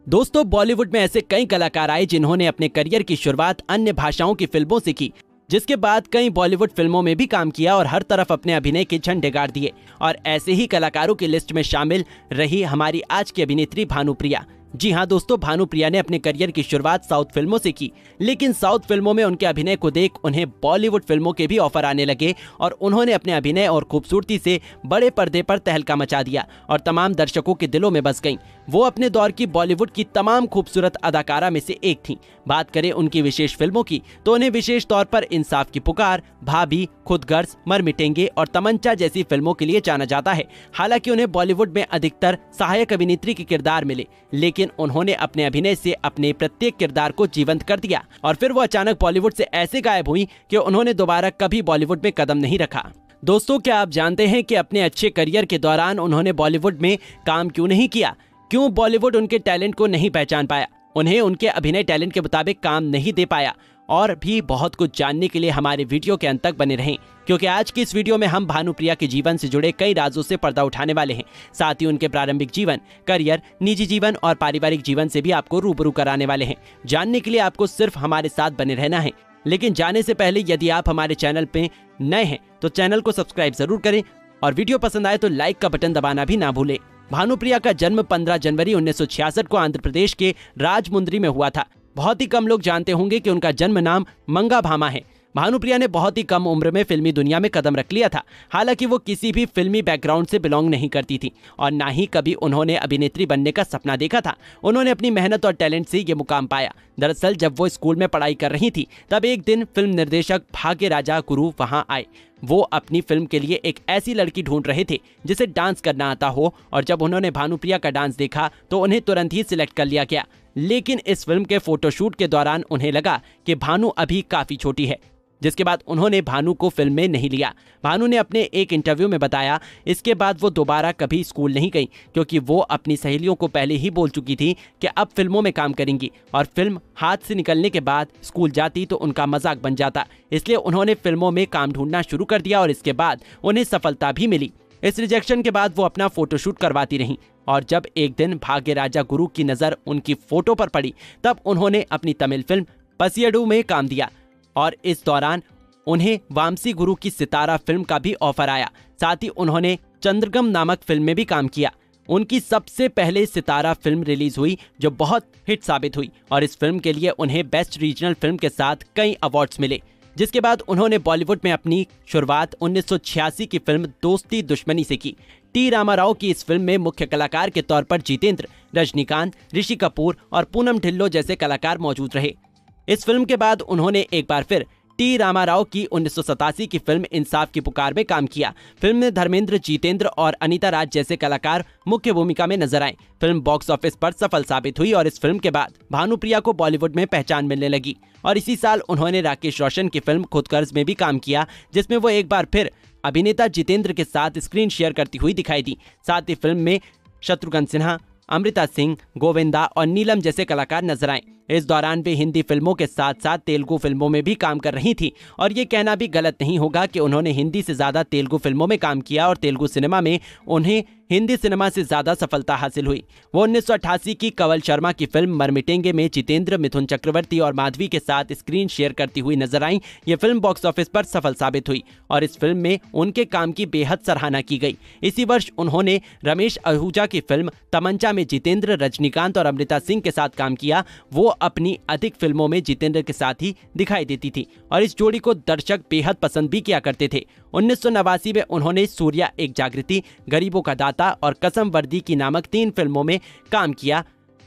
दोस्तों, बॉलीवुड में ऐसे कई कलाकार आए जिन्होंने अपने करियर की शुरुआत अन्य भाषाओं की फिल्मों से की, जिसके बाद कई बॉलीवुड फिल्मों में भी काम किया और हर तरफ अपने अभिनय के झंडे गाड़ दिए। और ऐसे ही कलाकारों की लिस्ट में शामिल रही हमारी आज की अभिनेत्री भानुप्रिया। जी हाँ दोस्तों, भानुप्रिया ने अपने करियर की शुरुआत साउथ फिल्मों से की, लेकिन साउथ फिल्मों में उनके अभिनय को देख उन्हें बॉलीवुड फिल्मों के भी ऑफर आने लगे और उन्होंने अपने अभिनय और खूबसूरती से बड़े पर्दे पर तहलका मचा दिया और तमाम दर्शकों के दिलों में बस गईं। वो अपने दौर की बॉलीवुड की तमाम खूबसूरत अदाकारा में से एक थीं। बात करें उनकी विशेष फिल्मों की तो उन्हें विशेष तौर पर इंसाफ की पुकार, भाभी, खुदगर्ज, मर मिटेंगे और तमंचा जैसी फिल्मों के लिए जाना जाता है। हालांकि उन्हें बॉलीवुड में अधिकतर सहायक अभिनेत्री के किरदार मिले, लेकिन उन्होंने अपने अभिनय से अपने प्रत्येक किरदार को जीवंत कर दिया और फिर वो अचानक बॉलीवुड से ऐसे गायब हुई कि उन्होंने दोबारा कभी बॉलीवुड में कदम नहीं रखा। दोस्तों, क्या आप जानते हैं कि अपने अच्छे करियर के दौरान उन्होंने बॉलीवुड में काम क्यों नहीं किया? क्यों बॉलीवुड उनके टैलेंट को नहीं पहचान पाया, उन्हें उनके अभिनय टैलेंट के मुताबिक काम नहीं दे पाया? और भी बहुत कुछ जानने के लिए हमारे वीडियो के अंत तक बने रहें, क्योंकि आज की इस वीडियो में हम भानुप्रिया के जीवन से जुड़े कई राजों से पर्दा उठाने वाले हैं। साथ ही उनके प्रारंभिक जीवन, करियर, निजी जीवन और पारिवारिक जीवन से भी आपको रूबरू कराने वाले हैं। जानने के लिए आपको सिर्फ हमारे साथ बने रहना है। लेकिन जाने से पहले यदि आप हमारे चैनल पे नए हैं तो चैनल को सब्सक्राइब जरूर करें और वीडियो पसंद आए तो लाइक का बटन दबाना भी ना भूलें। भानुप्रिया का जन्म 15 जनवरी 1966 को आंध्र प्रदेश के राजमुंद्री में हुआ था। बहुत ही कम लोग जानते होंगे कि उनका जन्म नाम मंगा भामा है। भानुप्रिया ने बहुत ही कम उम्र में फिल्मी दुनिया में कदम रख लिया था। हालांकि वो किसी भी फिल्मी बैकग्राउंड से बिलोंग नहीं करती थी और ना ही कभी उन्होंने अभिनेत्री बनने का सपना देखा था। उन्होंने अपनी मेहनत और टैलेंट से ये मुकाम पाया। दरअसल जब वो स्कूल में पढ़ाई कर रही थी तब एक दिन फिल्म निर्देशक भाग्यराजा गुरु वहां आए। वो अपनी फिल्म के लिए एक ऐसी लड़की ढूंढ रहे थे जिसे डांस करना आता हो और जब उन्होंने भानुप्रिया का डांस देखा तो उन्हें तुरंत ही सिलेक्ट कर लिया गया। लेकिन इस फिल्म के फोटोशूट के दौरान उन्हें लगा कि भानु अभी काफी छोटी है, जिसके बाद उन्होंने भानु को फिल्म में नहीं लिया। भानु ने अपने एक इंटरव्यू में बताया, इसके बाद वो दोबारा कभी स्कूल नहीं गई क्योंकि वो अपनी सहेलियों को पहले ही बोल चुकी थी कि अब फिल्मों में काम करेंगी और फिल्म हाथ से निकलने के बाद स्कूल जाती तो उनका मजाक बन जाता। इसलिए उन्होंने फिल्मों में काम ढूंढना शुरू कर दिया और इसके बाद उन्हें सफलता भी मिली। इस रिजेक्शन के बाद वो अपना फोटोशूट करवाती रहीं और जब एक दिन भाग्यराजा गुरु की नज़र उनकी फोटो पर पड़ी तब उन्होंने अपनी तमिल फिल्म पसियडू में काम दिया और इस दौरान उन्हें वामसी गुरु की सितारा फिल्म का भी ऑफर आया। साथ ही उन्होंने चंद्रगम नामक फिल्म में भी काम किया। उनकी सबसे पहले सितारा फिल्म रिलीज हुई जो बहुत हिट साबित हुई और इस फिल्म के लिए उन्हें बेस्ट रीजनल फिल्म के साथ कई अवार्ड्स मिले। जिसके बाद उन्होंने बॉलीवुड में अपनी शुरुआत 1986 की फिल्म दोस्ती दुश्मनी से की। टी रामाराव की इस फिल्म में मुख्य कलाकार के तौर पर जितेंद्र, रजनीकांत, ऋषि कपूर और पूनम ढिल्लो जैसे कलाकार मौजूद रहे। इस फिल्म के बाद उन्होंने एक बार फिर टी रामाराव की 1987 की फिल्म इंसाफ की पुकार में काम किया। फिल्म में धर्मेंद्र, जितेंद्र और अनीता राज जैसे कलाकार मुख्य भूमिका में नजर आए। फिल्म बॉक्स ऑफिस पर सफल साबित हुई और इस फिल्म के बाद भानुप्रिया को बॉलीवुड में पहचान मिलने लगी और इसी साल उन्होंने राकेश रोशन की फिल्म खुदगर्ज में भी काम किया, जिसमें वो एक बार फिर अभिनेता जितेंद्र के साथ स्क्रीन शेयर करती हुई दिखाई दी। साथ ही फिल्म में शत्रुघ्न सिन्हा, अमृता सिंह, गोविंदा और नीलम जैसे कलाकार नजर आए। इस दौरान वे हिंदी फिल्मों के साथ साथ तेलुगु फिल्मों में भी काम कर रही थी और ये कहना भी गलत नहीं होगा कि उन्होंने हिंदी से ज्यादा तेलुगु फिल्मों में काम किया और तेलुगु सिनेमा में उन्हें हिंदी सिनेमा से ज्यादा सफलता हासिल हुई। वो 1988 की कंवल शर्मा की फिल्म मर मिटेंगे में जितेंद्र, मिथुन चक्रवर्ती और माधवी के साथ स्क्रीन शेयर करती हुई नजर आई। ये फिल्म बॉक्स ऑफिस पर सफल साबित हुई और इस फिल्म में उनके काम की बेहद सराहना की गई। इसी वर्ष उन्होंने रमेश आहूजा की फिल्म तमंचा में जितेंद्र, रजनीकांत और अमृता सिंह के साथ काम किया। वो अपनी अधिक फिल्मों में जितेंद्र के साथ ही दिखाई देती थी और इस जोड़ी को दर्शक बेहद पसंद भी किया करते थे। 1989 में उन्होंने सूर्या, एक जागृति, गरीबों का दाता और कसम वर्दी की नामक 3 फिल्मों में काम किया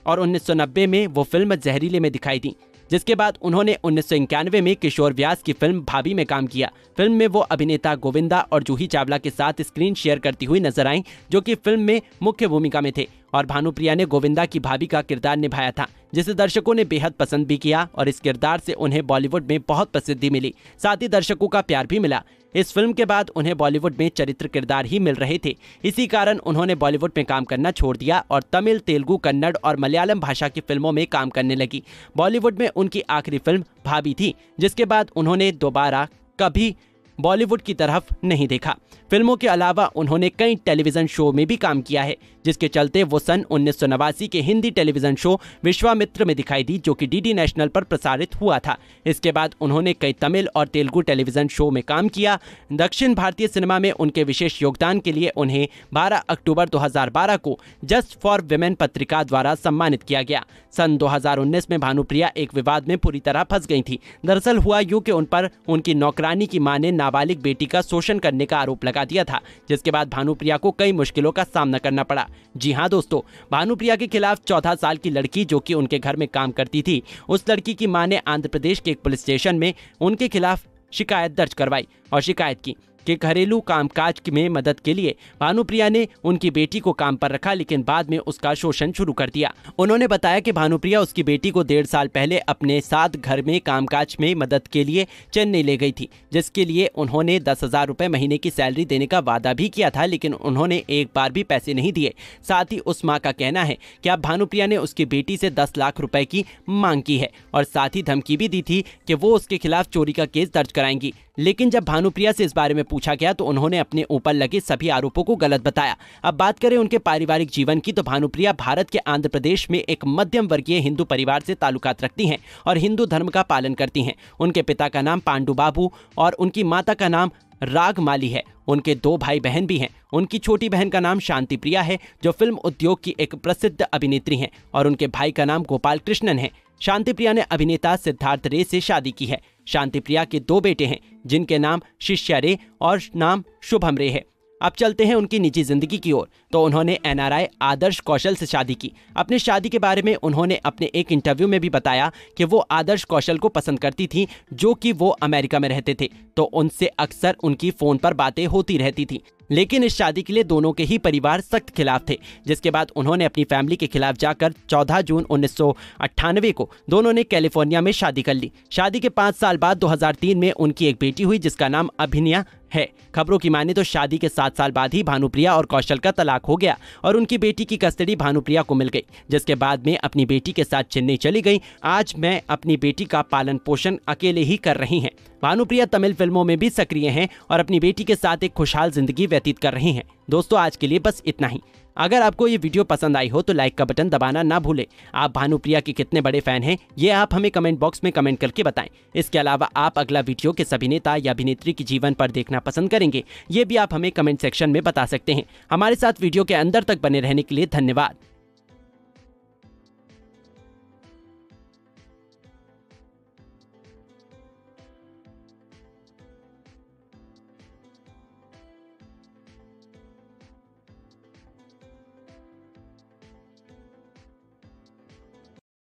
और 1990 में वो फिल्म जहरीले में दिखाई दी। जिसके बाद उन्होंने 1991 में किशोर व्यास की फिल्म भाभी में काम किया। फिल्म में वो अभिनेता गोविंदा और जूही चावला के साथ स्क्रीन शेयर करती हुई नजर आईं, जो कि फिल्म में मुख्य भूमिका में थे और भानुप्रिया ने गोविंदा की भाभी का किरदार निभाया था, जिसे दर्शकों ने बेहद पसंद भी किया और इस किरदार से उन्हें बॉलीवुड में बहुत प्रसिद्धि मिली। साथ ही दर्शकों का प्यार भी मिला। इस फिल्म के बाद उन्हें बॉलीवुड में चरित्र किरदार ही मिल रहे थे। इसी कारण उन्होंने बॉलीवुड में काम करना छोड़ दिया और तमिल, तेलुगु, कन्नड़ और मलयालम भाषा की फिल्मों में काम करने लगी। बॉलीवुड में उनकी आखिरी फिल्म भाभी थी, जिसके बाद उन्होंने दोबारा कभी बॉलीवुड की तरफ नहीं देखा। फिल्मों के अलावा उन्होंने कई टेलीविजन शो में भी काम किया है, जिसके चलते वो सन 1989 के हिंदी टेलीविजन शो विश्वामित्र में दिखाई दी, जो कि डीडी नेशनल पर प्रसारित हुआ था। इसके बाद उन्होंने कई तमिल और तेलुगु टेलीविजन शो में काम किया। दक्षिण भारतीय सिनेमा में उनके विशेष योगदान के लिए उन्हें 12 अक्टूबर 2012 को जस्ट फॉर विमेन पत्रिका द्वारा सम्मानित किया गया। सन 2019 में भानुप्रिया एक विवाद में पूरी तरह फंस गई थी। दरअसल हुआ यूं कि उन पर उनकी नौकरानी की मां ने नाबालिग बेटी का शोषण करने का आरोप लगा दिया था, जिसके बाद भानुप्रिया को कई मुश्किलों का सामना करना पड़ा। जी हां दोस्तों, भानुप्रिया के खिलाफ 14 साल की लड़की जो कि उनके घर में काम करती थी, उस लड़की की मां ने आंध्र प्रदेश के एक पुलिस स्टेशन में उनके खिलाफ शिकायत दर्ज करवाई और शिकायत की कि घरेलू कामकाज में मदद के लिए भानुप्रिया ने उनकी बेटी को काम पर रखा, लेकिन बाद में उसका शोषण शुरू कर दिया। उन्होंने बताया कि भानुप्रिया उसकी बेटी को 1.5 साल पहले अपने साथ घर में कामकाज में मदद के लिए चेन्नई ले गई थी, जिसके लिए उन्होंने 10,000 रुपये महीने की सैलरी देने का वादा भी किया था, लेकिन उन्होंने एक बार भी पैसे नहीं दिए। साथ ही उस माँ का कहना है कि अब भानुप्रिया ने उसकी बेटी से 10 लाख रुपए की मांग की है और साथ ही धमकी भी दी थी कि वो उसके खिलाफ चोरी का केस दर्ज कराएंगी। लेकिन जब भानुप्रिया से इस बारे में पूछा गया तो उन्होंने अपने ऊपर लगे सभी आरोपों को गलत बताया। अब बात करें उनके पारिवारिक जीवन की, तो भानुप्रिया भारत के आंध्र प्रदेश में एक मध्यम वर्गीय हिंदू परिवार से ताल्लुकात रखती हैं और हिंदू धर्म का पालन करती हैं। उनके पिता का नाम पांडु बाबू और उनकी माता का नाम रागमाली है। उनके 2 भाई बहन भी हैं। उनकी छोटी बहन का नाम शांति प्रिया है, जो फिल्म उद्योग की एक प्रसिद्ध अभिनेत्री हैं, और उनके भाई का नाम गोपाल कृष्णन है। शांति प्रिया ने अभिनेता सिद्धार्थ रे से शादी की है। शांति प्रिया के 2 बेटे हैं, जिनके नाम शिष्या रे और नाम शुभम रे है। अब चलते हैं उनकी निजी जिंदगी की ओर। तो उन्होंने NRI आदर्श कौशल से शादी की। अपनी शादी के बारे में उन्होंने अपने एक इंटरव्यू में भी बताया कि वो आदर्श कौशल को पसंद करती थी, जो कि वो अमेरिका में रहते थे, तो उनसे अक्सर उनकी फोन पर बातें होती रहती थी। लेकिन इस शादी के लिए दोनों के ही परिवार सख्त खिलाफ थे, जिसके बाद उन्होंने अपनी फैमिली के खिलाफ जाकर 14 जून 1998 को दोनों ने कैलिफोर्निया में शादी कर ली। शादी के 5 साल बाद 2003 में उनकी एक बेटी हुई, जिसका नाम अभिनया है। खबरों की माने तो शादी के 7 साल बाद ही भानुप्रिया और कौशल का तलाक हो गया और उनकी बेटी की कस्टडी भानुप्रिया को मिल गई, जिसके बाद में अपनी बेटी के साथ चेन्नई चली गई। आज मैं अपनी बेटी का पालन पोषण अकेले ही कर रही हैं। भानुप्रिया तमिल फिल्मों में भी सक्रिय हैं और अपनी बेटी के साथ एक खुशहाल जिंदगी व्यतीत कर रही हैं। दोस्तों, आज के लिए बस इतना ही। अगर आपको ये वीडियो पसंद आई हो तो लाइक का बटन दबाना ना भूलें। आप भानुप्रिया के कितने बड़े फैन हैं, ये आप हमें कमेंट बॉक्स में कमेंट करके बताएं। इसके अलावा आप अगला वीडियो किस अभिनेता या अभिनेत्री के जीवन पर देखना पसंद करेंगे, ये भी आप हमें कमेंट सेक्शन में बता सकते हैं। हमारे साथ वीडियो के अंदर तक बने रहने के लिए धन्यवाद।